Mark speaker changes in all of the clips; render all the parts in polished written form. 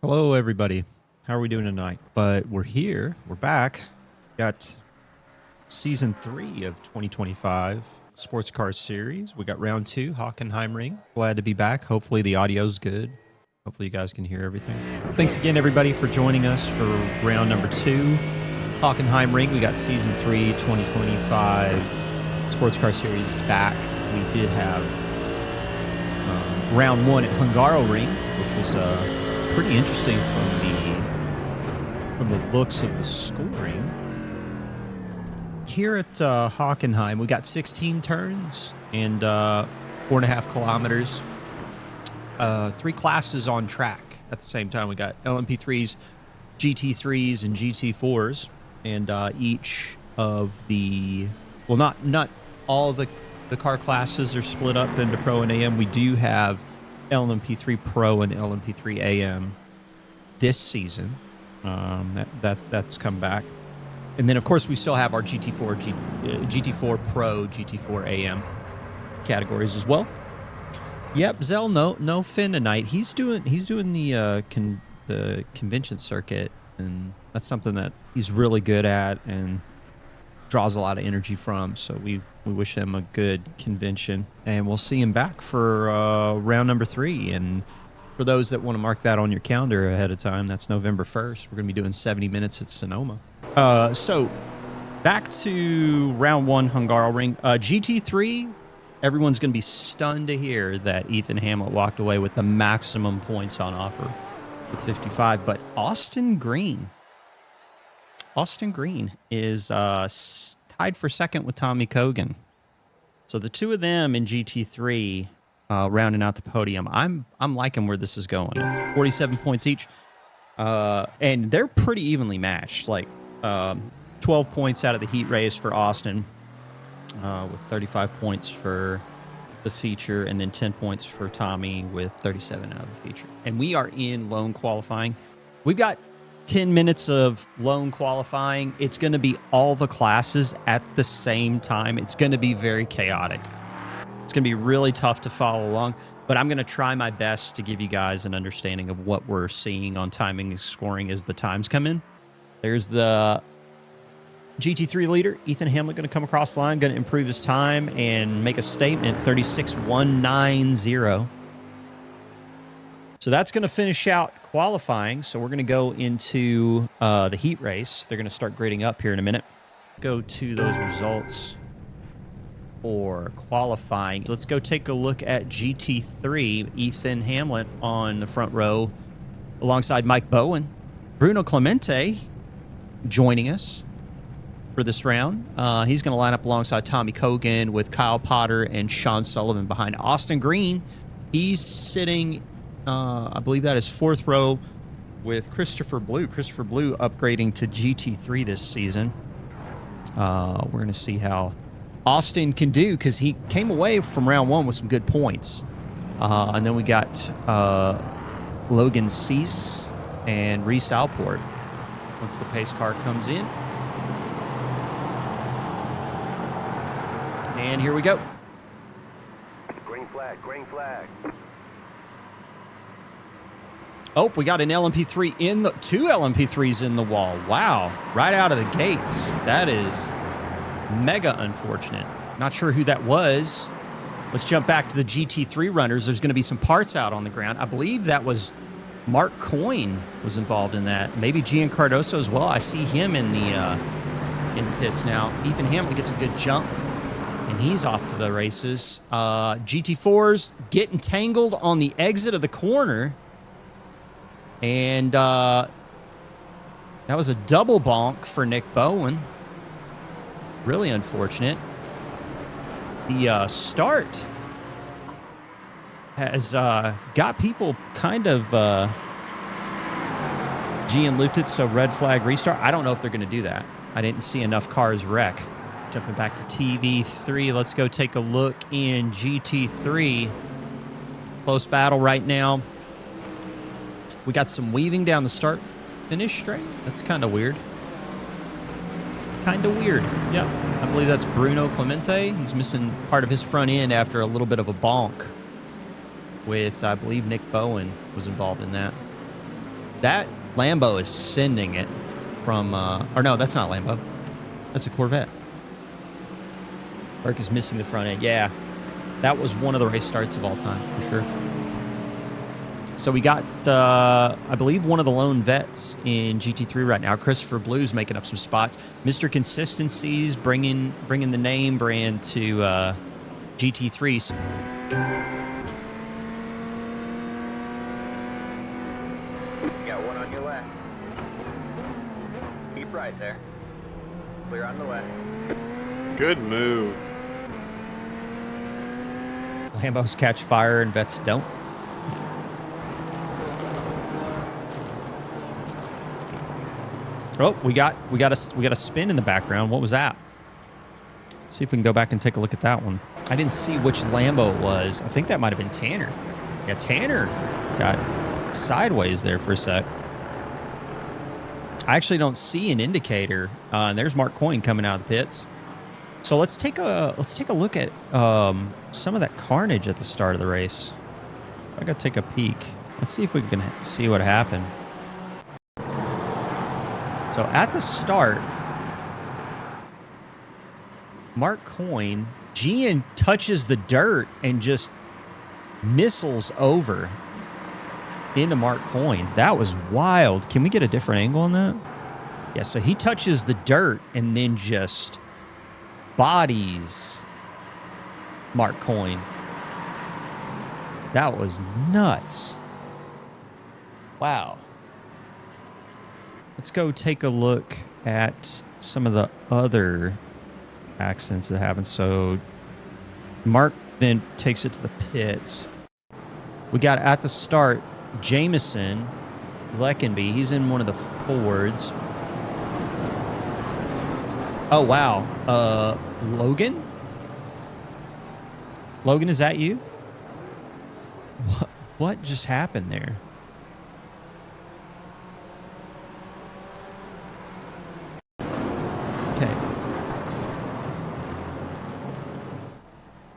Speaker 1: Hello, everybody. How are we doing tonight? But we're here. We're back. Got Season 3 of 2025 Sports Car Series. We got Round 2, Hockenheimring. Glad to be back. Hopefully the audio's good. Hopefully you guys can hear everything. Thanks again, everybody, for joining us for round number 2, Hockenheimring. We got Season 3, 2025 Sports Car Series is back. We did have round 1 at Hockenheimring, which was pretty interesting from the looks of the scoring. Here at Hockenheim, we got 16 turns and 4.5 kilometers. 3 classes on track at the same time. We got LMP3s, GT3s, and GT4s, and each of the not all the car classes are split up into Pro and AM. We do have LMP3 Pro and LMP3 AM this season. That's come back. And then, of course, we still have our GT4 Pro, GT4 AM categories as well. Yep, Zell, no Finn tonight. He's doing the convention circuit, and that's something that he's really good at and draws a lot of energy from. So we wish him a good convention, and we'll see him back for round number 3. And for those that want to mark that on your calendar ahead of time, that's November 1st. We're going to be doing 70 minutes at Sonoma. So back to round 1, Hockenheimring. GT3, everyone's going to be stunned to hear that Ethan Hamlet walked away with the maximum points on offer with 55. But Austin Green is tied for second with Tommy Kogan. So the two of them in GT3 rounding out the podium. I'm liking where this is going. 47 points each. And they're pretty evenly matched. Like 12 points out of the heat race for Austin with 35 points for the feature, and then 10 points for Tommy with 37 out of the feature. And we are in lone qualifying. We've got 10 minutes of lone qualifying. It's going to be all the classes at the same time. It's going to be very chaotic. It's going to be really tough to follow along, but I'm going to try my best to give you guys an understanding of what we're seeing on timing and scoring as the times come in. There's the GT3 leader, Ethan Hamlet, going to come across the line, going to improve his time and make a statement, 36.190. So that's going to finish out qualifying. So we're going to go into the heat race. They're going to start grading up here in a minute. Go to those results for qualifying. So let's go take a look at GT3. Ethan Hamlet on the front row alongside Mike Bowen. Bruno Clemente joining us for this round. He's going to line up alongside Tommy Kogan with Kyle Potter and Sean Sullivan behind. Austin Green, he's sitting, I believe that is 4th row with Christopher Blue. Christopher Blue upgrading to GT3 this season. We're going to see how Austin can do, because he came away from round 1 with some good points. And then we got Logan Cease and Reese Alport once the pace car comes in. And here we go.
Speaker 2: Green flag, green flag.
Speaker 1: Oh, we got an LMP3 in the... 2 LMP3s in the wall. Wow. Right out of the gates. That is mega unfortunate. Not sure who that was. Let's jump back to the GT3 runners. There's going to be some parts out on the ground. I believe that was Mark Coyne was involved in that. Maybe Gian Cardoso as well. I see him in the pits now. Ethan Hamlet gets a good jump, and he's off to the races. GT4s getting tangled on the exit of the corner. And that was a double bonk for Nick Bowen. Really unfortunate. The start has got people kind of Gian looped it, so red flag restart. I don't know if they're going to do that. I didn't see enough cars wreck. Jumping back to TV3, let's go take a look in GT3. Close battle right now. We got some weaving down the start-finish straight. That's kind of weird. Yep. I believe that's Bruno Clemente. He's missing part of his front end after a little bit of a bonk with, I believe, Nick Bowen was involved in that. That Lambo is sending it from, or no, that's not Lambo. That's a Corvette. Burke is missing the front end. Yeah, that was one of the race starts of all time, for sure. So we got, I believe, one of the lone vets in GT3 right now. Christopher Blue's making up some spots. Mr. Consistency's bringing the name brand to GT3.
Speaker 3: Got one on your left. Keep right there. Clear on the left.
Speaker 4: Good move.
Speaker 1: Lambos catch fire and vets don't. Oh, we got a spin in the background. What was that? Let's see if we can go back and take a look at that one. I didn't see which Lambo it was. I think that might have been Tanner. Yeah, Tanner got sideways there for a sec. I actually don't see an indicator. And there's Mark Coyne coming out of the pits. So let's take a look at some of that carnage at the start of the race. I gotta take a peek. Let's see if we can see what happened. So at the start, Mark Coyne, Gian touches the dirt and just missiles over into Mark Coyne. That was wild. Can we get a different angle on that? Yeah, so he touches the dirt and then just bodies Mark Coyne. That was nuts. Wow. Let's go take a look at some of the other accidents that happened. So Mark then takes it to the pits. We got at the start, Jameson Leckenby. He's in one of the Fords. Oh, wow. Logan? Logan, is that you? What just happened there? Okay.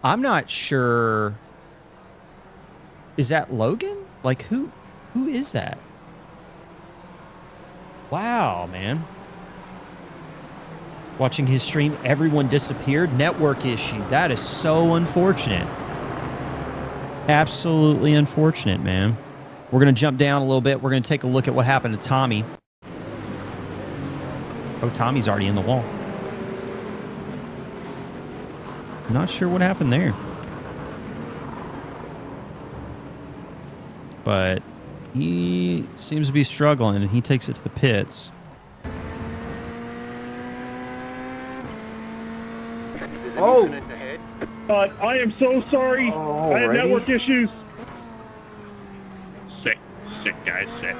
Speaker 1: I'm not sure. Is that Logan? Like, who is that? Wow, man. Watching his stream, everyone disappeared. Network issue. That is so unfortunate. Absolutely unfortunate, man. We're going to jump down a little bit. We're going to take a look at what happened to Tommy. Oh, Tommy's already in the wall. Not sure what happened there. But he seems to be struggling, and he takes it to the pits.
Speaker 4: Oh!
Speaker 5: I am so sorry. I had network issues. Sick, guys, sick.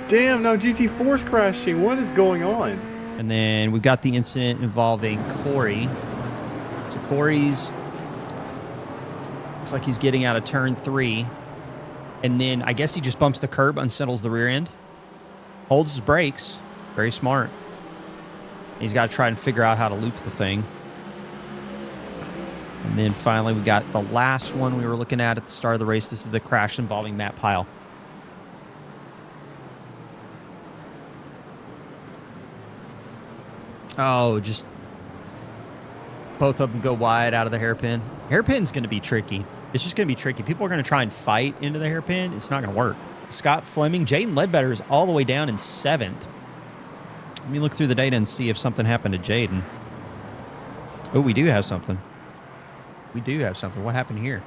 Speaker 4: Damn, no, GT4's crashing. What is going on?
Speaker 1: And then we've got the incident involving Corey. So Corey's looks like he's getting out of turn 3. And then I guess he just bumps the curb, unsettles the rear end, holds his brakes. Very smart. He's got to try and figure out how to loop the thing. And then finally, we got the last one we were looking at the start of the race. This is the crash involving Matt Pyle. Oh, just both of them go wide out of the hairpin. Hairpin's going to be tricky. It's just going to be tricky. People are going to try and fight into the hairpin. It's not going to work. Scott Fleming, Jaden Ledbetter is all the way down in 7th. Let me look through the data and see if something happened to Jaden. Oh, we do have something. We do have something. What happened here?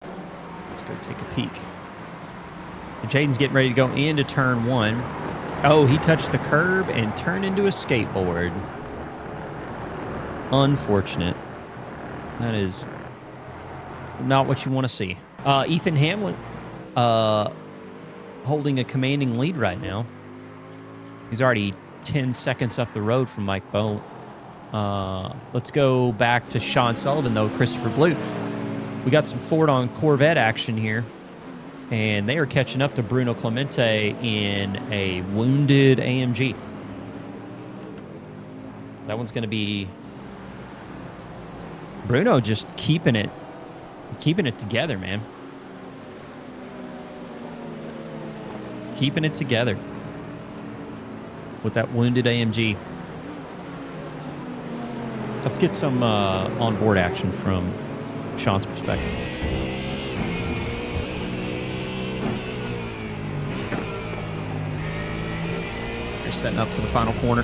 Speaker 1: Let's go take a peek. Jaden's getting ready to go into turn 1. Oh, he touched the curb and turned into a skateboard. Unfortunate. That is not what you want to see. Ethan Hamlin holding a commanding lead right now. He's already 10 seconds up the road from Mike Bowe. Let's go back to Sean Sullivan, though, Christopher Blue. We got some Ford on Corvette action here, and they are catching up to Bruno Clemente in a wounded AMG. That one's going to be Bruno just keeping it together, man. keeping it together with that wounded AMG. Let's get some onboard action from Sean's perspective. They're setting up for the final corner.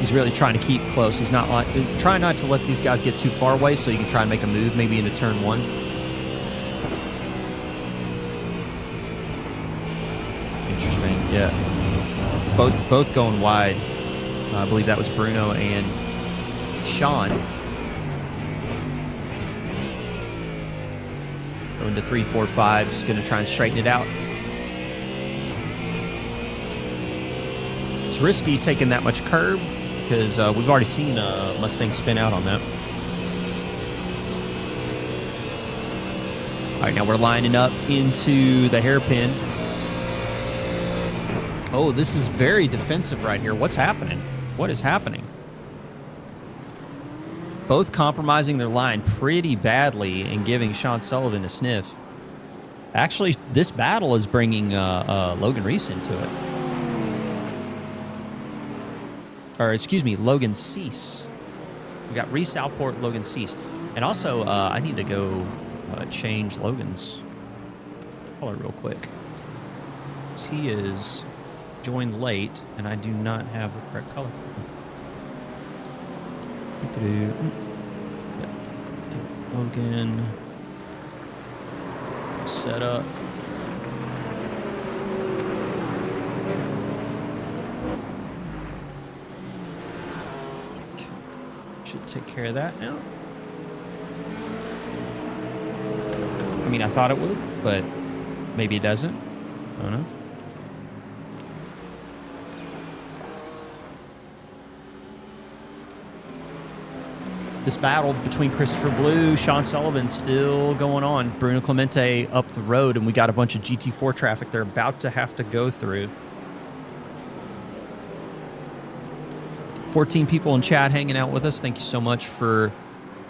Speaker 1: He's really trying to keep close. He's not like trying not to let these guys get too far away, so you can try and make a move maybe into turn 1. Interesting. Yeah. Both going wide. I believe that was Bruno and Sean. Going to 3, 4, 5. Just going to try and straighten it out. It's risky taking that much curb because we've already seen Mustang spin out on that. All right, now we're lining up into the hairpin. Oh, this is very defensive right here. What's happening? What is happening? Both compromising their line pretty badly and giving Sean Sullivan a sniff. Actually, this battle is bringing Logan Reese into it. Or, excuse me, Logan Cease. We got Reese Alport, Logan Cease. And also, I need to go change Logan's color real quick. He is joined late, and I do not have the correct color for him. Logan. Set up. Okay. Should take care of that now. I mean, I thought it would, but maybe it doesn't. I don't know. This battle between Christopher Blue, Sean Sullivan still going on. Bruno Clemente up the road, and we got a bunch of GT4 traffic they're about to have to go through. 14 people in chat hanging out with us. Thank you so much for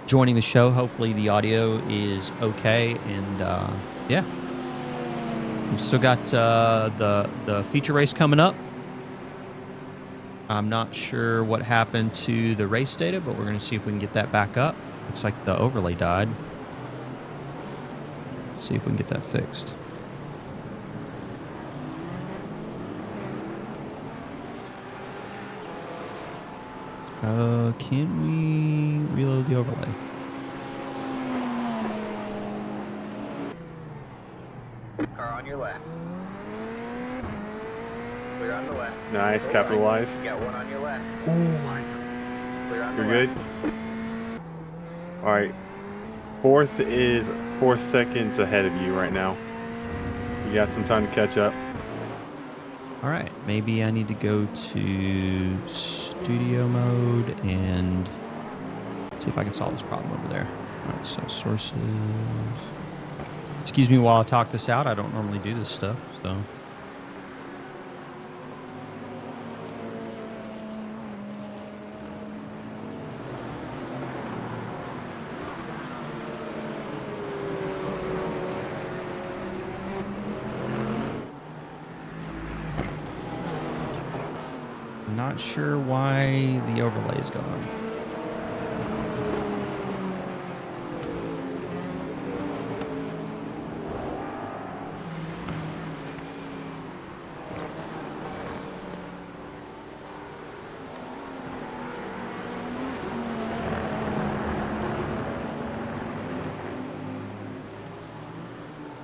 Speaker 1: joining the show. Hopefully the audio is okay. And yeah, we've still got the feature race coming up. I'm not sure what happened to the race data, but we're going to see if we can get that back up. Looks like the overlay died. Let's see if we can get that fixed. Can we reload the overlay?
Speaker 3: Car on your left. Clear on the left.
Speaker 4: Nice, capitalize.
Speaker 3: You got one on your left.
Speaker 4: Oh my god.
Speaker 3: Clear on the
Speaker 4: You're
Speaker 3: left.
Speaker 4: good? Alright. Fourth is 4 seconds ahead of you right now. You got some time to catch up.
Speaker 1: All right, maybe I need to go to studio mode and see if I can solve this problem over there. All right, so sources. Excuse me while I talk this out. I don't normally do this stuff, so. Not sure why the overlay is gone.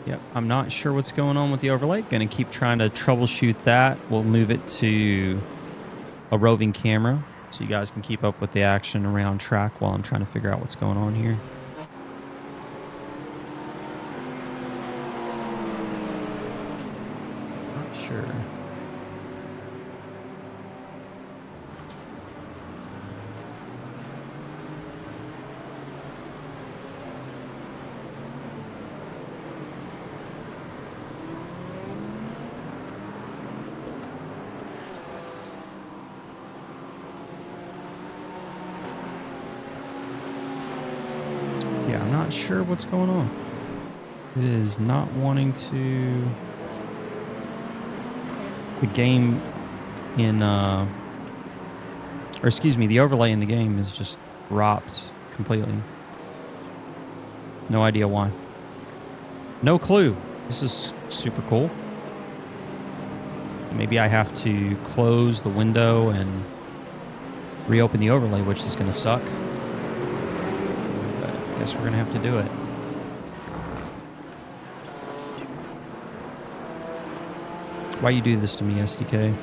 Speaker 1: Yep, I'm not sure what's going on with the overlay. Gonna keep trying to troubleshoot that. We'll move it to a roving camera so you guys can keep up with the action around track while I'm trying to figure out what's going on here. Not sure. Yeah, I'm not sure what's going on. It is not wanting to the game in, or excuse me, the overlay in the game is just dropped completely. No idea why. No clue. This is super cool. Maybe I have to close the window and reopen the overlay, which is going to suck. But I guess we're going to have to do it. Why you do this to me, SDK?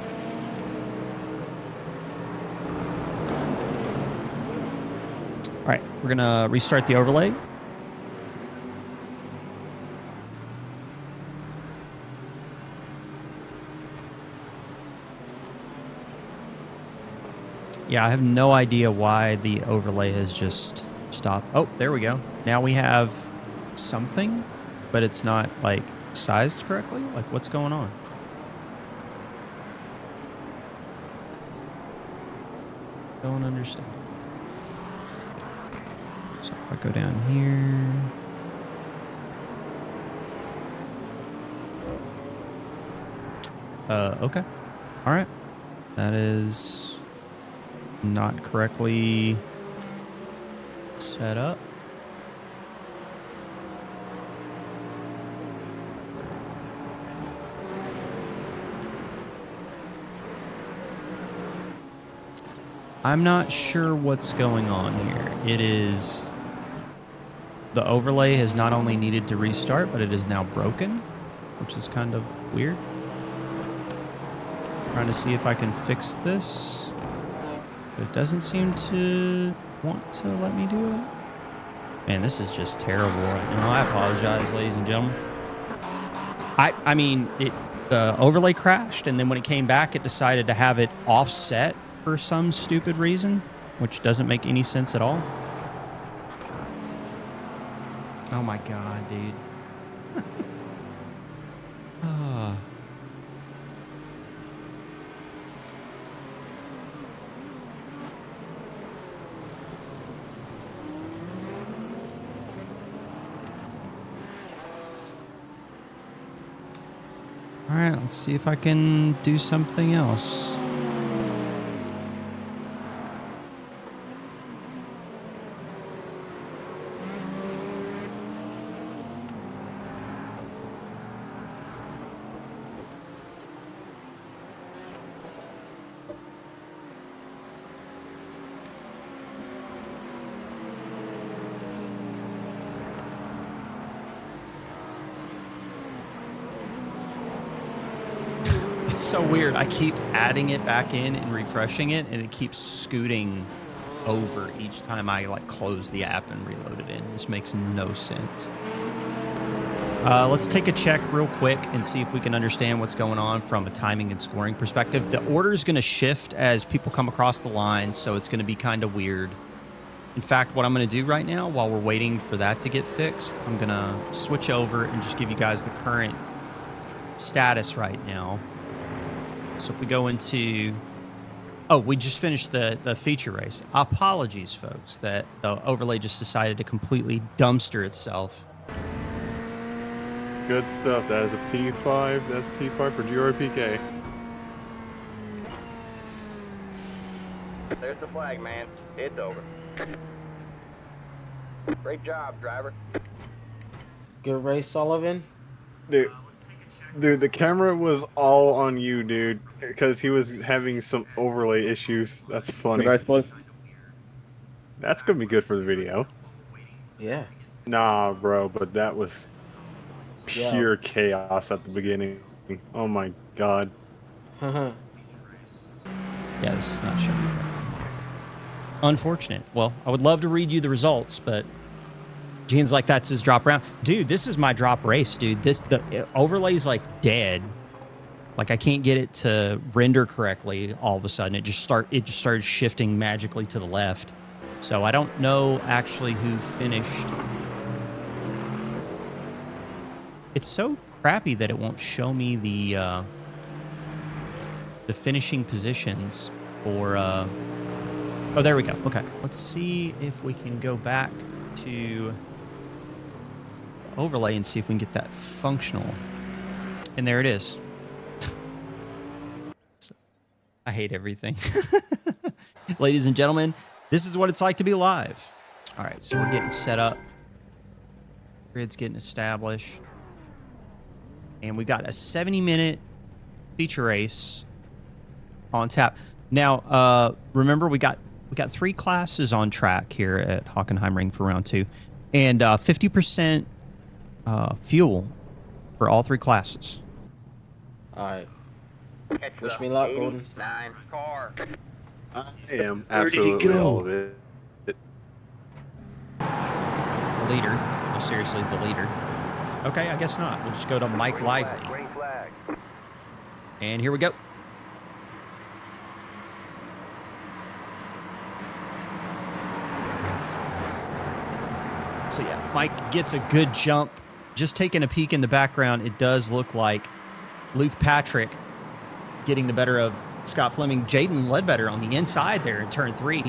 Speaker 1: All right, we're going to restart the overlay. Yeah, I have no idea why the overlay has just stopped. Oh, there we go. Now we have something, but it's not, like, sized correctly? Like, what's going on? Don't understand. So if I go down here... okay. All right. That is... not correctly set up. I'm not sure what's going on here. It is... the overlay has not only needed to restart, but it is now broken, which is kind of weird. Trying to see if I can fix this. It doesn't seem to want to let me do it. Man, this is just terrible right now. I apologize, ladies and gentlemen. I mean, the overlay crashed, and then when it came back, it decided to have it offset for some stupid reason, which doesn't make any sense at all. Oh my god, dude. Ah. All right, let's see if I can do something else. It's so weird. I keep adding it back in and refreshing it, and it keeps scooting over each time I like close the app and reload it in. This makes no sense. Let's take a check real quick and see if we can understand what's going on from a timing and scoring perspective. The order is going to shift as people come across the line, so it's going to be kind of weird. In fact, what I'm going to do right now, while we're waiting for that to get fixed, I'm going to switch over and just give you guys the current status right now. So if we go into... oh, we just finished the feature race. Apologies, folks, that the overlay just decided to completely dumpster itself.
Speaker 4: Good stuff. That is a P5. That's P5 for GRPK.
Speaker 3: There's the flag, man. It's over. Great job, driver.
Speaker 6: Good race, Sullivan.
Speaker 4: Dude, the camera was all on you, dude, because he was having some overlay issues. That's funny. That's gonna be good for the video.
Speaker 6: Yeah.
Speaker 1: Nah,
Speaker 4: bro, but that was pure chaos at the beginning. Oh my god.
Speaker 1: Yeah, this is not showing correctly. Unfortunate. Well, I would love to read you the results, but Gene's like, that's his drop round. Dude, this is my drop race, dude. The overlay's like dead. Like I can't get it to render correctly all of a sudden. It just started shifting magically to the left. So I don't know actually who finished. It's so crappy that it won't show me the finishing positions for oh, there we go. Okay. Let's see if we can go back to overlay and see if we can get that functional. And there it is. I hate everything. Ladies and gentlemen, this is what it's like to be live. All right, so we're getting set up. Grid's getting established. And we've got a 70-minute feature race on tap. Now, remember, we got 3 classes on track here at Hockenheimring for round 2. And 50% fuel for all 3 classes.
Speaker 6: All right.
Speaker 3: Catch
Speaker 6: Wish
Speaker 3: the
Speaker 6: me luck, Golden.
Speaker 3: 89 car.
Speaker 4: I am absolutely all of it.
Speaker 1: The leader. No, seriously, the leader. Okay, I guess not. We'll just go to Mike Lively.
Speaker 2: Green flag.
Speaker 1: And here we go. So yeah, Mike gets a good jump. Just taking a peek in the background, it does look like Luke Patrick getting the better of Scott Fleming. Jaden Ledbetter on the inside there in turn 3.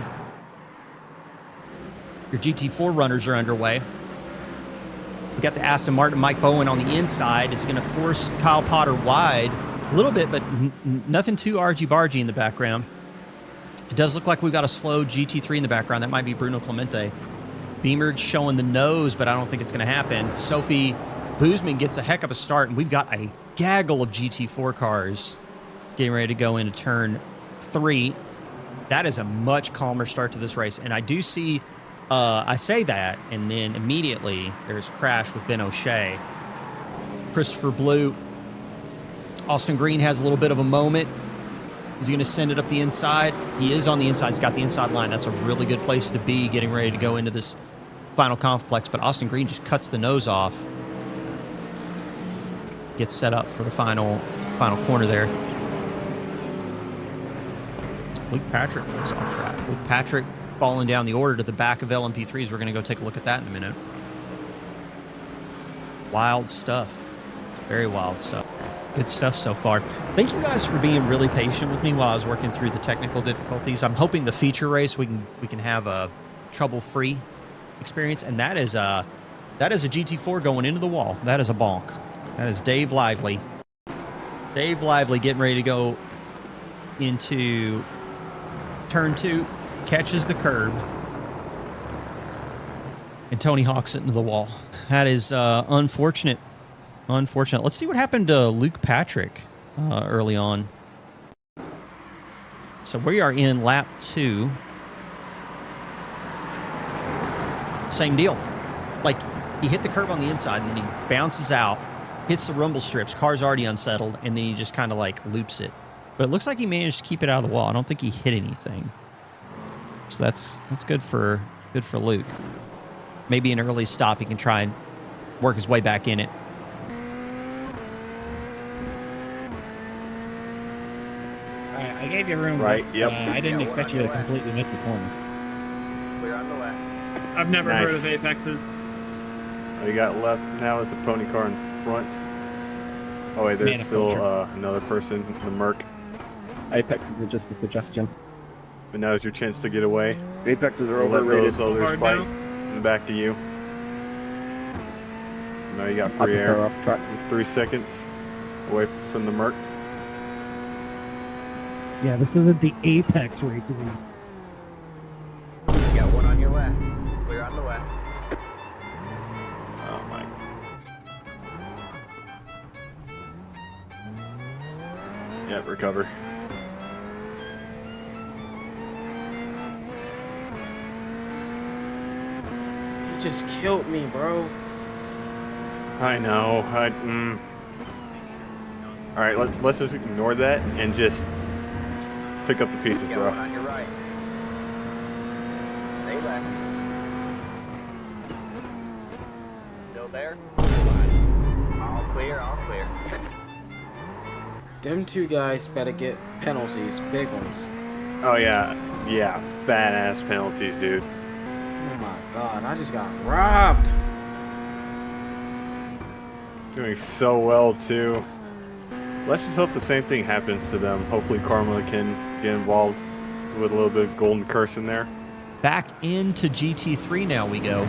Speaker 1: Your GT4 runners are underway. We got the Aston Martin Mike Bowen on the inside. Is going to force Kyle Potter wide a little bit, but nothing too argy-bargy in the background. It does look like we've got a slow GT3 in the background. That might be Bruno Clemente. Beamer showing the nose, but I don't think it's going to happen. Sophie Boozman gets a heck of a start, and we've got a gaggle of GT4 cars getting ready to go into turn 3. That is a much calmer start to this race, and I do see, I say that, and then immediately there's a crash with Ben O'Shea. Christopher Blue. Austin Green has a little bit of a moment. Is he going to send it up the inside? He is on the inside. He's got the inside line. That's a really good place to be getting ready to go into this final complex, but Austin Green just cuts the nose off. Gets set up for the final corner there. Luke Patrick goes off track. Luke Patrick falling down the order to the back of LMP3s. We're going to go take a look at that in a minute. Wild stuff. Very wild stuff. Good stuff so far. Thank you guys for being really patient with me while I was working through the technical difficulties. I'm hoping the feature race we can have a trouble-free experience, and that is a GT4 going into the wall. That is a bonk. That is Dave Lively. Dave Lively getting ready to go into turn 2, catches the curb, and Tony Hawk's it into the wall. That is unfortunate. Unfortunate. Let's see what happened to Luke Patrick early on. So we are in lap 2. Same deal. Like, he hit the curb on the inside, and then he bounces out, hits the rumble strips, car's already unsettled, and then he just kind of like loops it. But it looks like he managed to keep it out of the wall. I don't think he hit anything. So that's good for Luke. Maybe an early stop, he can try and work his way back in it.
Speaker 5: I gave you room.
Speaker 4: Right,
Speaker 5: but,
Speaker 4: yep.
Speaker 5: I didn't
Speaker 3: Yeah,
Speaker 5: expect
Speaker 3: we're
Speaker 5: you
Speaker 3: on
Speaker 5: to
Speaker 3: the way.
Speaker 5: completely miss the corner.
Speaker 3: Clear on the left.
Speaker 5: I've never
Speaker 4: Nice.
Speaker 5: heard of Apexes.
Speaker 4: All you got left now is the pony car in front. Oh wait, there's
Speaker 5: Man,
Speaker 4: still
Speaker 5: culture.
Speaker 4: another person, the Merc.
Speaker 5: Apexes are just a suggestion.
Speaker 4: But now is your chance to get away.
Speaker 5: Apexes are
Speaker 4: Let
Speaker 5: overrated.
Speaker 4: those others
Speaker 5: Hard
Speaker 4: fight.
Speaker 5: now.
Speaker 4: And back to you. Now you got
Speaker 5: I'll
Speaker 4: free
Speaker 5: put her
Speaker 4: air.
Speaker 5: off track.
Speaker 4: 3 seconds away from the Merc.
Speaker 5: Yeah, this isn't the Apex racing.
Speaker 3: You got one on your left. Clear on the left.
Speaker 4: Oh my. Yep, recover.
Speaker 6: You just killed me, bro.
Speaker 4: I know. All right, let's just ignore that and just pick up the pieces,
Speaker 3: You got
Speaker 4: bro.
Speaker 3: one on your right. Stay left. Still there? All clear, all clear.
Speaker 6: Them 2 guys better get penalties, big ones.
Speaker 4: Oh yeah, fat ass penalties, dude.
Speaker 6: Oh my god, I just got robbed.
Speaker 4: Doing so well too. Let's just hope the same thing happens to them. Hopefully Karma can get involved with a little bit of golden curse in there.
Speaker 1: Back into GT3 now we go.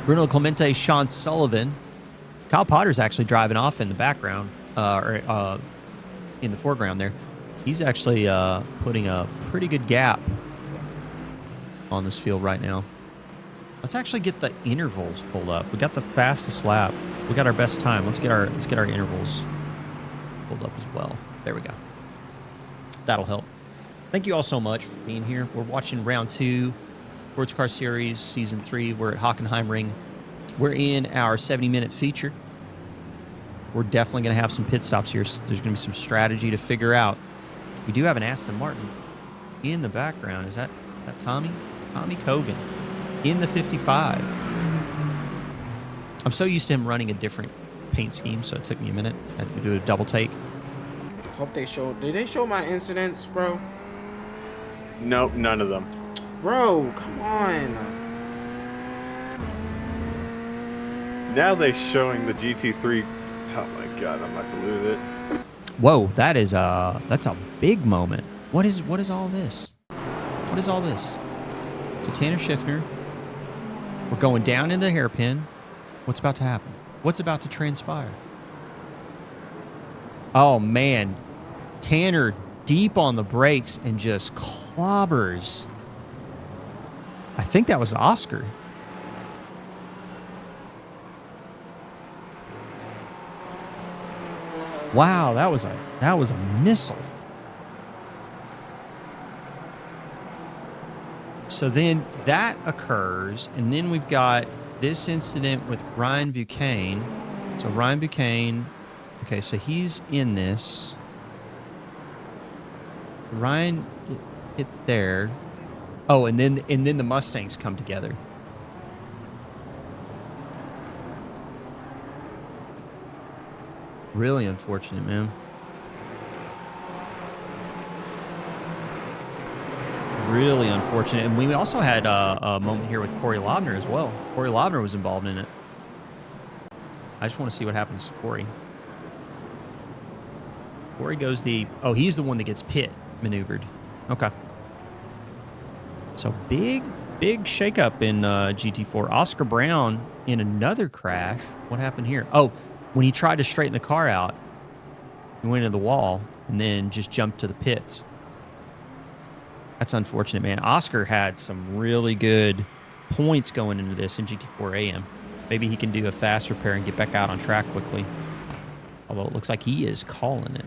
Speaker 1: Bruno Clemente, Sean Sullivan. Kyle Potter's actually driving off in the background, or in the foreground there. He's actually putting a pretty good gap on this field right now. Let's actually get the intervals pulled up. We got the fastest lap. We got our best time. Let's get our intervals pulled up as well. There we go. That'll help. Thank you all so much for being here. We're watching round 2, Sports Car Series Season 3. We're at Hockenheimring. We're in our 70-minute feature. We're definitely going to have some pit stops here. So there's going to be some strategy to figure out. We do have an Aston Martin in the background. Is that Tommy? Tommy Cogan in the 55. I'm so used to him running a different paint scheme, so it took me a minute. I had to do a double take.
Speaker 6: Hope they showed. Did they show my incidents, bro?
Speaker 4: Nope, none of them.
Speaker 6: Bro, come on.
Speaker 4: Now they're showing the GT3. Oh my god, I'm about to lose it.
Speaker 1: Whoa, that's a big moment. What is all this? What is all this? So Tanner Schiffner, we're going down into the hairpin. What's about to happen? What's about to transpire? Oh man, Tanner deep on the brakes and just clobbers. I think that was Oscar. Wow, that was a missile. So then that occurs, and then we've got this incident with Ryan Buchanan. So Ryan Buchanan, okay, so he's in this. Ryan hit there. Oh, and then the Mustangs come together. Really unfortunate, man. Really unfortunate. And we also had a moment here with Corey Lobner as well. Corey Lobner was involved in it. I just want to see what happens to Corey. Corey goes deep. Oh, he's the one that gets pit maneuvered. Okay. So big shakeup in GT4. Oscar Brown in another crash. What happened here? Oh, when he tried to straighten the car out, he went into the wall and then just jumped to the pits. That's unfortunate, man. Oscar had some really good points going into this in GT4 AM. Maybe he can do a fast repair and get back out on track quickly. Although it looks like he is calling it.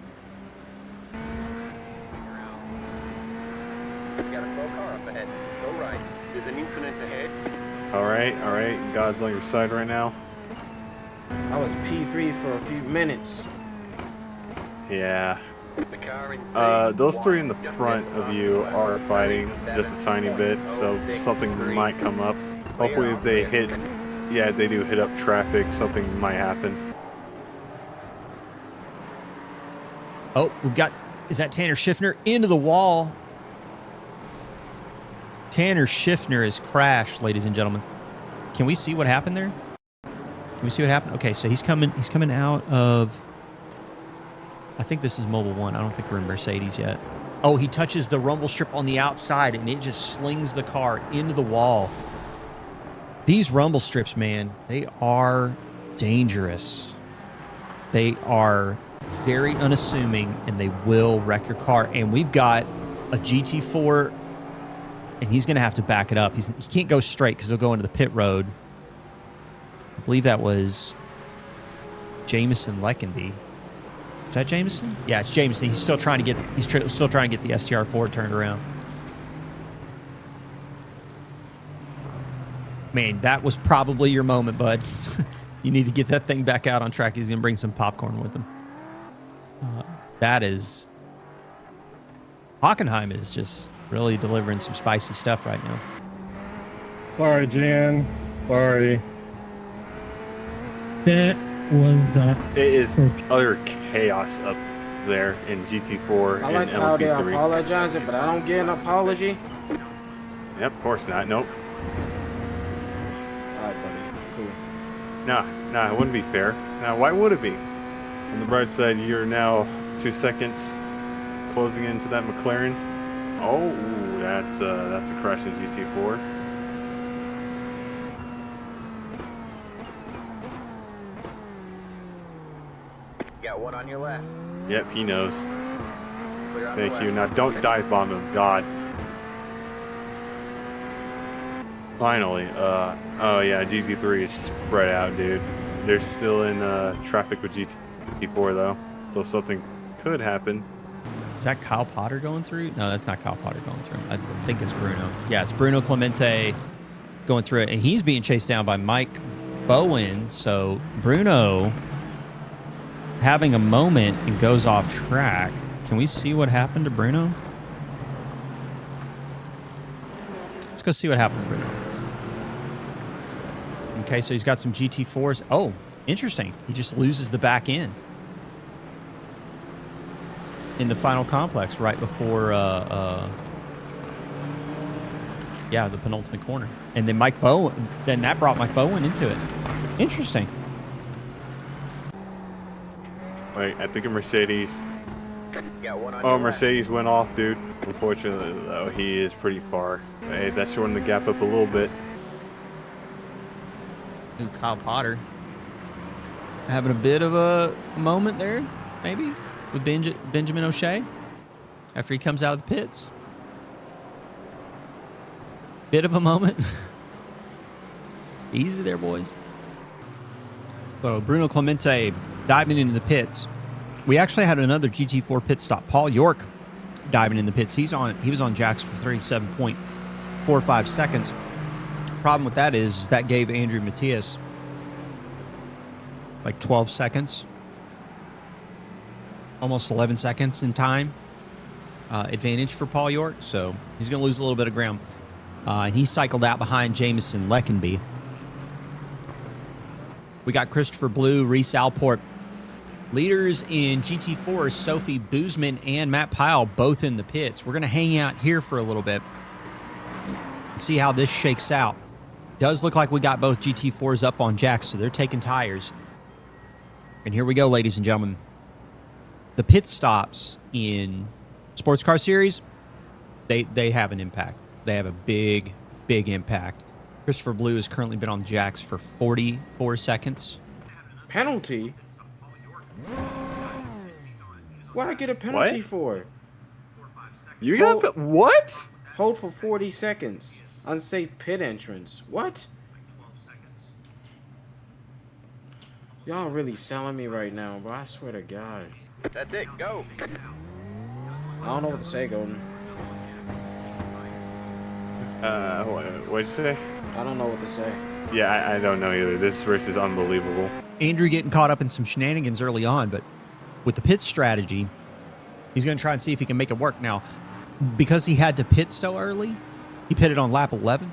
Speaker 2: We got a slow car up ahead. Go right. There's an incident ahead.
Speaker 4: All right. God's on your side right now.
Speaker 6: I was P3 for a few minutes.
Speaker 4: Yeah.
Speaker 2: The car in
Speaker 4: Those three in the front of you are fighting just a tiny bit, so something might come up. Hopefully if they hit, yeah, they do hit up traffic, something might happen.
Speaker 1: Oh, is that Tanner Schiffner? Into the wall. Tanner Schiffner has crashed, ladies and gentlemen. Can we see what happened there? Can we see what happened? Okay, so he's coming out of, I think this is Mobile 1. I don't think we're in Mercedes yet. Oh, he touches the rumble strip on the outside, and it just slings the car into the wall. These rumble strips, man, they are dangerous. They are very unassuming, and they will wreck your car. And we've got a GT4, and he's going to have to back it up. He can't go straight because he'll go into the pit road. I believe that was Jameson Leckenby. Is that Jameson? Yeah, it's Jameson. He's still trying to get the STR4 turned around. Man, that was probably your moment, bud. You need to get that thing back out on track. He's going to bring some popcorn with him. That is... Hockenheim is just really delivering some spicy stuff right now.
Speaker 5: Sorry, Jan. Sorry. That was
Speaker 4: It is utter chaos up there in GT4
Speaker 6: I like
Speaker 4: and
Speaker 6: how they're
Speaker 4: LMP3.
Speaker 6: apologizing, but I don't get an apology.
Speaker 4: Yep, of course not. Nope.
Speaker 6: All right, buddy. Cool.
Speaker 4: Nah, it wouldn't be fair. Now, why would it be? On the bright side, you're now 2 seconds closing into that McLaren. Oh, that's a crash in GT4.
Speaker 2: got one on your left.
Speaker 4: Yep, he knows.
Speaker 3: Clear on the
Speaker 4: Thank
Speaker 3: left.
Speaker 4: you. Now don't dive bomb him, God. Finally. Oh yeah, GT3 is spread out, dude. They're still in traffic with GT4 though, so something could happen.
Speaker 1: Is that Kyle Potter going through? No, that's not Kyle Potter going through. I think it's Bruno. Yeah, it's Bruno Clemente going through it, and he's being chased down by Mike Bowen. So Bruno having a moment and goes off track. Can we see what happened to Bruno? Let's go see what happened to Bruno. Okay, so he's got some GT4s. Oh, interesting. He just loses the back end in the final complex right before, yeah, the penultimate corner. And then Mike Bowen, then that brought Mike Bowen into it. Interesting.
Speaker 4: Wait, I think a Mercedes.
Speaker 3: Got one on
Speaker 4: Oh,
Speaker 3: your
Speaker 4: Mercedes went off, dude. Unfortunately, though, he is pretty far. Hey, that's shortened the gap up a little bit.
Speaker 1: Ooh, Kyle Potter having a bit of a moment there, maybe, with Benjamin O'Shea after he comes out of the pits. Bit of a moment. Easy there, boys. So Bruno Clemente diving into the pits. We actually had another GT4 pit stop. Paul York diving in the pits. He was on jacks for 37.45 seconds. Problem with that is that gave Andrew Matias like 12 seconds, almost 11 seconds in time advantage for Paul York. So he's going to lose a little bit of ground. And he cycled out behind Jamison Leckenby. We got Christopher Blue, Reese Alport. Leaders in GT4, Sophie Boozman and Matt Pyle, both in the pits. We're going to hang out here for a little bit and see how this shakes out. Does look like we got both GT4s up on jacks, so they're taking tires. And here we go, ladies and gentlemen. The pit stops in Sports Car Series, they have an impact. They have a big, big impact. Christopher Blue has currently been on jacks for 44 seconds.
Speaker 6: Penalty? What'd I get a penalty
Speaker 4: What?
Speaker 6: for?
Speaker 4: You got what?
Speaker 6: Hold for 40 seconds. Unsafe pit entrance. What? Y'all really selling me right now, bro. I swear to God.
Speaker 3: That's it. Go.
Speaker 6: I don't know what to say, Golden.
Speaker 4: What'd you say?
Speaker 6: I don't know what to say.
Speaker 4: Yeah, I don't know either. This race is unbelievable.
Speaker 1: Andrew getting caught up in some shenanigans early on, but with the pit strategy, he's going to try and see if he can make it work. Now, because he had to pit so early, he pitted on lap 11.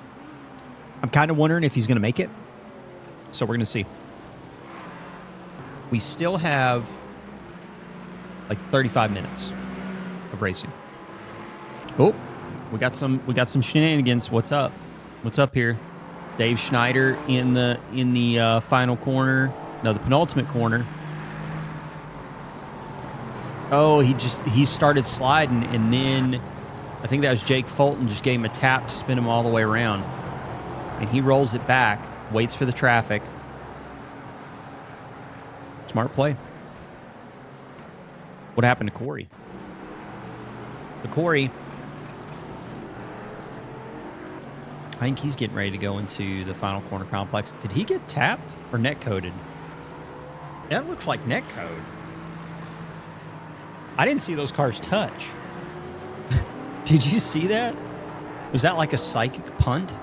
Speaker 1: I'm kind of wondering if he's going to make it. So we're going to see. We still have like 35 minutes of racing. Oh, we got some shenanigans. What's up? What's up here? Dave Schneider in the final corner. No, the penultimate corner. Oh, he started sliding, and then I think that was Jake Fulton just gave him a tap to spin him all the way around. And he rolls it back, waits for the traffic. Smart play. What happened to Corey? Corey, I think he's getting ready to go into the final corner complex. Did he get tapped or net coded? That looks like net code. I didn't see those cars touch. Did you see that? Was that like a psychic punt?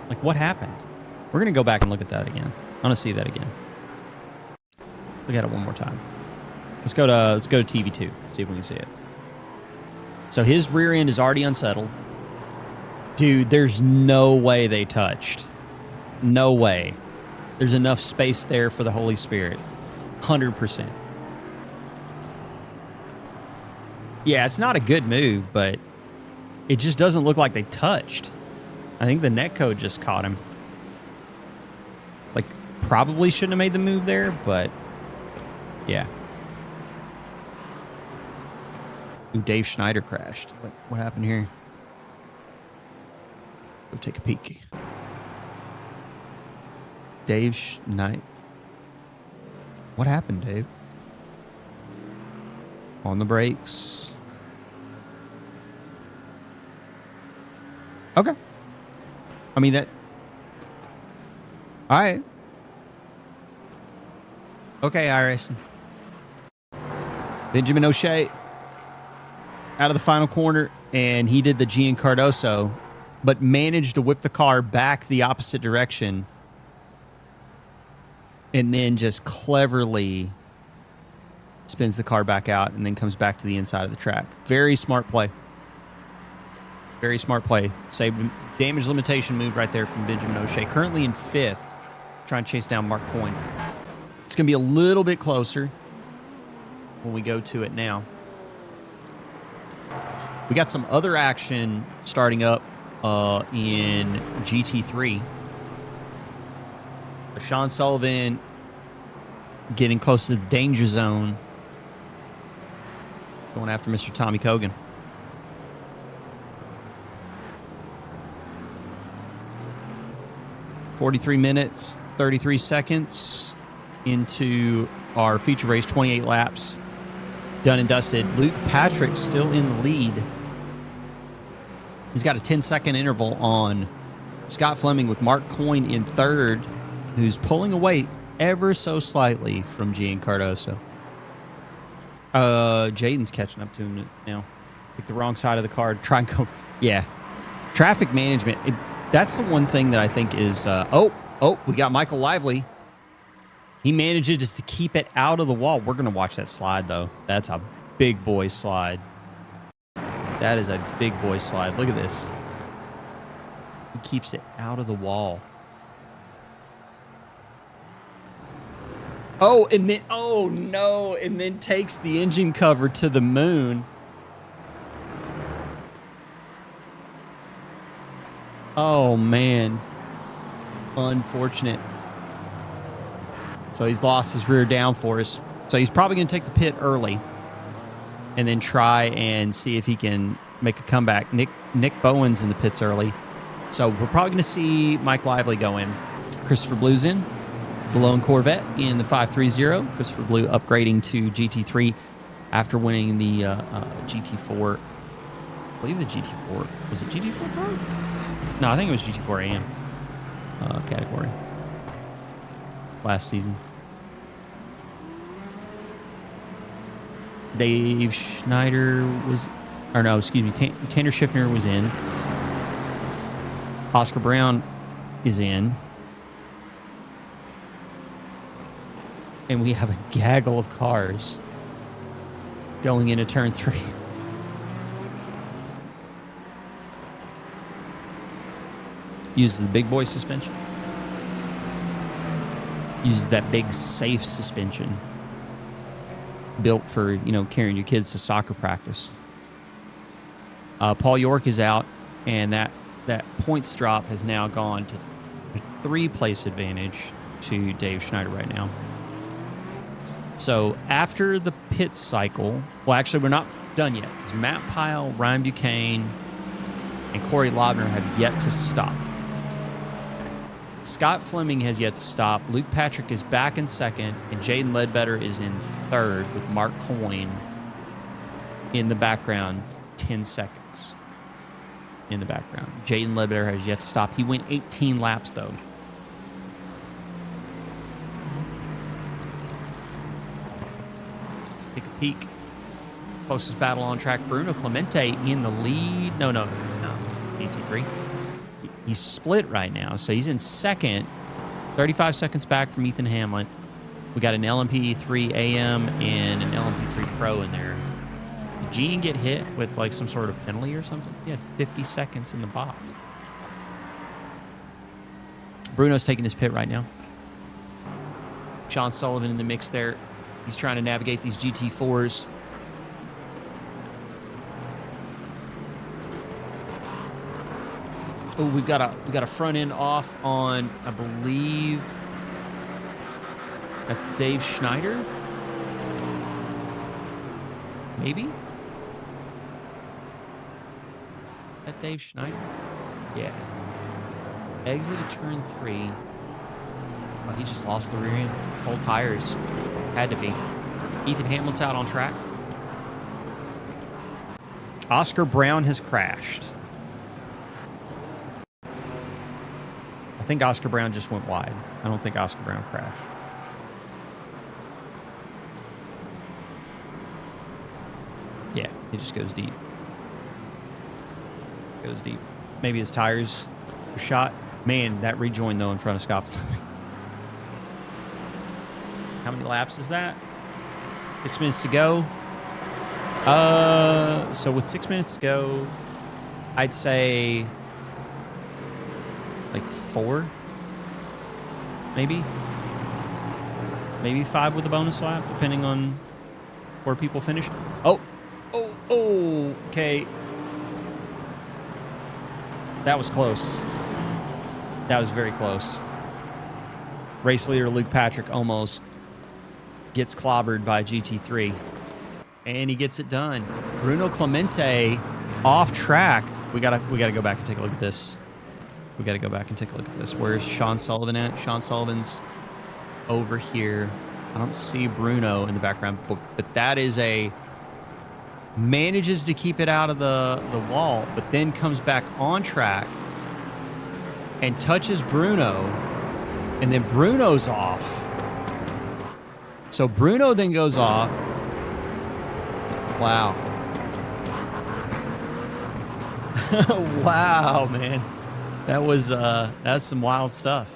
Speaker 1: Like, what happened? We're going to go back and look at that again. I want to see that again. Look at it one more time. Let's go to TV2. See if we can see it. So his rear end is already unsettled. Dude, there's no way they touched. No way. There's enough space there for the Holy Spirit. 100%. Yeah, it's not a good move, but it just doesn't look like they touched. I think the netcode just caught him. Like, probably shouldn't have made the move there, but yeah. Ooh, Dave Schneider crashed. What happened here? Go take a peek. Dave Schneider. What happened, Dave? On the brakes. Okay. I mean, that... All right. Okay, iRacing. Benjamin O'Shea out of the final corner, and he did the Gian Cardoso, but managed to whip the car back the opposite direction and then just cleverly spins the car back out and then comes back to the inside of the track. Very smart play. Very smart play. Saved damage limitation move right there from Benjamin O'Shea. Currently in 5th, trying to chase down Mark Coyne. It's going to be a little bit closer when we go to it now. We got some other action starting up in GT3. Sean Sullivan getting close to the danger zone. Going after Mr. Tommy Cogan. "43 minutes, 33 seconds into our feature race, 28 laps. Done and dusted. Luke Patrick still in the lead. He's got a 10-second interval on Scott Fleming with Mark Coyne in 3rd, who's pulling away ever so slightly from Gian Cardoso. Jaden's catching up to him now. Pick the wrong side of the car. Try and go. Yeah. Traffic management. That's the one thing that I think is... we got Michael Lively. He manages just to keep it out of the wall. We're going to watch that slide, though. That's a big boy slide. That is a big boy slide. Look at this. He keeps it out of the wall. Oh, and then... Oh, no. And then takes the engine cover to the moon. Oh, man. Unfortunate. So he's lost his rear downforce. So he's probably going to take the pit early and then try and see if he can make a comeback. Nick Bowen's in the pits early. So we're probably going to see Mike Lively go in. Christopher Blue's in. The lone Corvette in the 530. Christopher Blue upgrading to GT3 after winning the GT4. I believe the GT4. Was it GT4 Pro? No, I think it was GT4 AM category last season. Dave Schneider was... Or no, excuse me. Tanner Schiffner was in. Oscar Brown is in. And we have a gaggle of cars going into turn 3. Uses the big boy suspension. Uses that big safe suspension built for, you know, carrying your kids to soccer practice. Paul York is out, and that points drop has now gone to a 3-place advantage to Dave Schneider right now. So after the pit cycle, well, actually, we're not done yet because Matt Pyle, Ryan Buchanan, and Corey Lobner have yet to stop. Scott Fleming has yet to stop. Luke Patrick is back in 2nd, and Jaden Ledbetter is in 3rd with Mark Coyne in the background, 10 seconds in the background. Jaden Ledbetter has yet to stop. He went 18 laps, though. Let's take a peek. Closest battle on track, Bruno Clemente in the lead. No, GT3. He's split right now, so he's in 2nd, 35 seconds back from Ethan Hamlin. We got an LMP3 AM and an LMP3 Pro in there. Did Gene get hit with like some sort of penalty or something? He had 50 seconds in the box. Bruno's taking his pit right now. Sean Sullivan in the mix there. He's trying to navigate these GT4s. Oh, we got a front end off on, I believe that's Dave Schneider. Maybe? Is that Dave Schneider? Yeah. Exit of turn 3. Oh, he just lost the rear end. Whole tires. Had to be. Ethan Hamlin's out on track. Oscar Brown has crashed. think Oscar Brown just went wide. I don't think Oscar Brown crashed. Yeah, he just goes deep. Goes deep. Maybe his tires were shot. Man, that rejoin, though, in front of Scott Fleming. How many laps is that? 6 minutes to go. So with 6 minutes to go, I'd say like 4, maybe 5 with a bonus lap, depending on where people finish. Oh, okay. That was close. That was very close. Race leader Luke Patrick almost gets clobbered by GT3. And he gets it done. Bruno Clemente off track. We gotta go back and take a look at this. Where's Sean Sullivan at? Sean Sullivan's over here. I don't see Bruno in the background, but that is manages to keep it out of the wall, but then comes back on track and touches Bruno, and then Bruno's off. So Bruno then goes off. Wow. Wow, man. That's some wild stuff.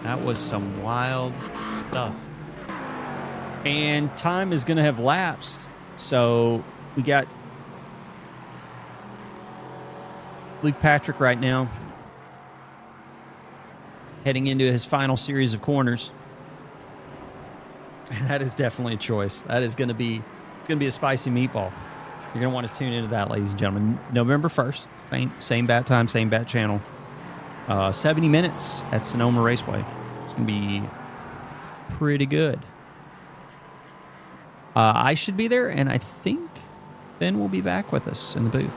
Speaker 1: That was some wild stuff. And time is going to have lapsed. So we got Luke Patrick right now heading into his final series of corners. And that is definitely a choice. That is going to be, it's going to be a spicy meatball. You're going to want to tune into that, ladies and gentlemen. November 1st, same bat time, same bat channel. 70 minutes at Sonoma Raceway. It's going to be pretty good. I should be there, and I think Ben will be back with us in the booth,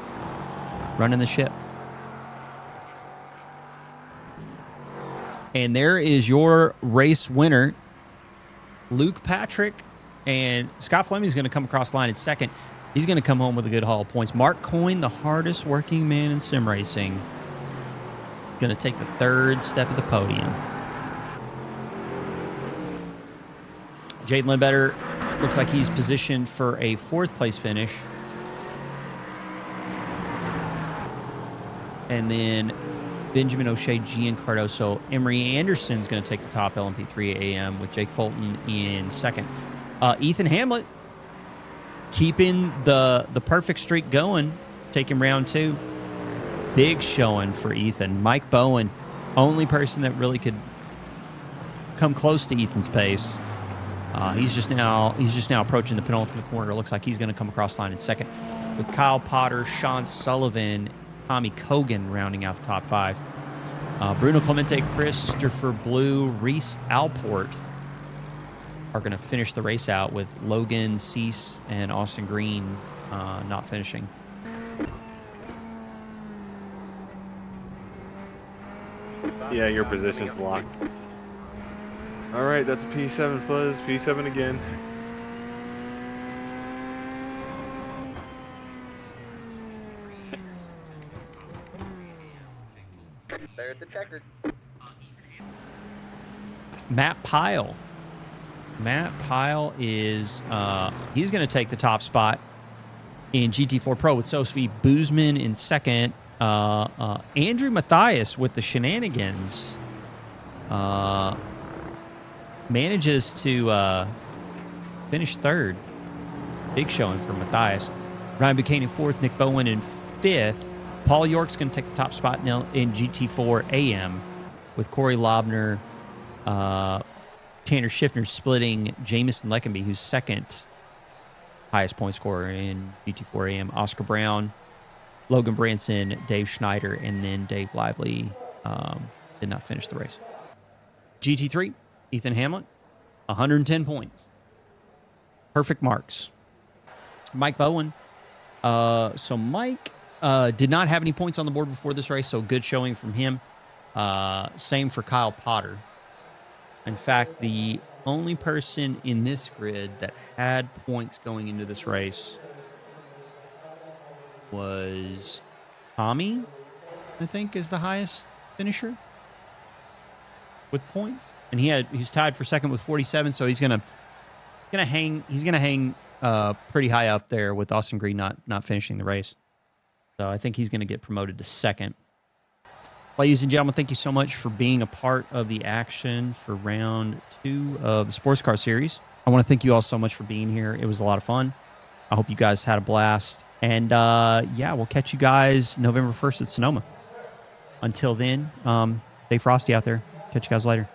Speaker 1: running the ship. And there is your race winner, Luke Patrick, and Scott Fleming's going to come across the line in second. He's going to come home with a good haul of points. Mark Coyne, the hardest working man in sim racing, going to take the third step of the podium. Jaden Ledbetter looks like he's positioned for a 4th place finish. And then Benjamin O'Shea, Gian Cardoso, Emery Anderson's going to take the top LMP3 AM with Jake Fulton in second. Ethan Hamlet keeping the perfect streak going, taking round 2. Big showing for Ethan. Mike Bowen, only person that really could come close to Ethan's pace. He's just now approaching the penultimate corner. It looks like he's going to come across the line in second, with Kyle Potter, Sean Sullivan, Tommy Kogan rounding out the top 5. Bruno Clemente, Christopher Blue, Reese Alport are going to finish the race out, with Logan Cease and Austin Green not finishing.
Speaker 4: Yeah, your position's locked. All right, that's a P7 Fuzz. P7 again.
Speaker 3: There's the checker.
Speaker 1: Matt Pyle. Matt Pyle is he's going to take the top spot in GT4 Pro with Sophie Boozman in second. Andrew Mathias with the shenanigans manages to finish third. Big showing for Mathias. Ryan Buchanan fourth, Nick Bowen in fifth. Paul York's going to take the top spot now in GT4 AM with Corey Lobner, Tanner Schiffner splitting Jamison Leckenby, who's second highest point scorer in GT4 AM. Oscar Brown, Logan Branson, Dave Schneider, and then Dave Lively did not finish the race. GT3, Ethan Hamlet, 110 points. Perfect marks. Mike Bowen. So Mike did not have any points on the board before this race, so good showing from him. Same for Kyle Potter. In fact, the only person in this grid that had points going into this race was Tommy, I think, is the highest finisher. with points, and he's tied for second with 47. So he's gonna hang pretty high up there with Austin Green not finishing the race. So I think he's gonna get promoted to second. Ladies and gentlemen, thank you so much for being a part of the action for round 2 of the Sports Car Series. I want to thank you all so much for being here. It was a lot of fun. I hope you guys had a blast. And yeah, we'll catch you guys November 1st at Sonoma. Until then, stay frosty out there. Catch you guys later.